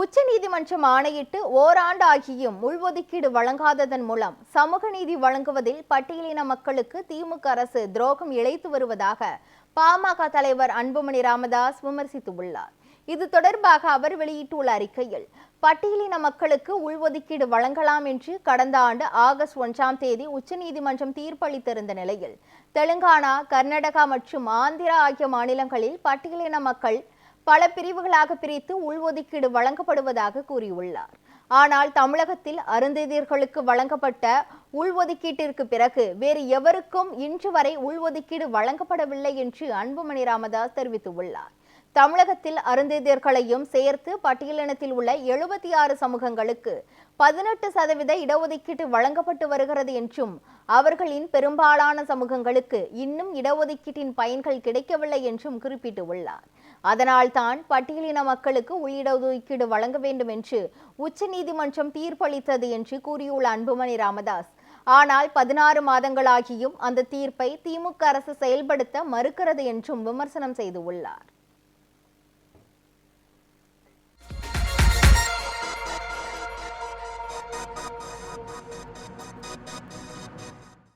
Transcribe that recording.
உச்சநீதிமன்றம் ஆணையிட்டு ஓராண்டு ஆகியும் உள்ஒதுக்கீடு வழங்காததன் மூலம் சமூக நீதி வழங்குவதில் பட்டியலின மக்களுக்கு திமுக அரசு துரோகம் இழைத்து வருவதாக பாமக தலைவர் அன்புமணி ராமதாஸ் விமர்சித்துள்ளார். இது தொடர்பாக அவர் வெளியிட்டுள்ள அறிக்கையில், பட்டியலின மக்களுக்கு உள்ஒதுக்கீடு வழங்கலாம் என்று கடந்த ஆண்டு ஆகஸ்ட் 1ஆம் தேதி உச்சநீதிமன்றம் தீர்ப்பளித்திருந்த நிலையில், தெலுங்கானா, கர்நாடகா மற்றும் ஆந்திரா ஆகிய மாநிலங்களில் பட்டியலின மக்கள் பல பிரிவுகளாக பிரித்து உள்ஒதுக்கீடு வழங்கப்படுவதாக கூறியுள்ளார். ஆனால் தமிழகத்தில் அருந்ததியர்களுக்கு வழங்கப்பட்ட உள்ஒதுக்கீட்டிற்கு பிறகு வேறு எவருக்கும் இன்று வரை உள்ஒதுக்கீடு வழங்கப்படவில்லை என்று அன்புமணி ராமதாஸ் தெரிவித்துள்ளார். தமிழகத்தில் அருந்ததியர்களையும் சேர்த்து பட்டியலினத்தில் உள்ள 76 சமூகங்களுக்கு 18% இடஒதுக்கீட்டு வழங்கப்பட்டு வருகிறது என்றும், அவர்களின் பெரும்பாலான சமூகங்களுக்கு இன்னும் இடஒதுக்கீட்டின் பயன்கள் கிடைக்கவில்லை என்றும் குறிப்பிட்டுள்ளார். அதனால்தான் பட்டியலின மக்களுக்கு உள்ளிடஒதுக்கீடு வழங்க வேண்டும் என்று உச்சநீதிமன்றம் தீர்ப்பளித்தது என்று கூறியுள்ள அன்புமணி ராமதாஸ், ஆனால் 16 மாதங்களாகியும் அந்த தீர்ப்பை திமுக அரசு செயல்படுத்த மறுக்கிறது என்றும் விமர்சனம் செய்துள்ளார்.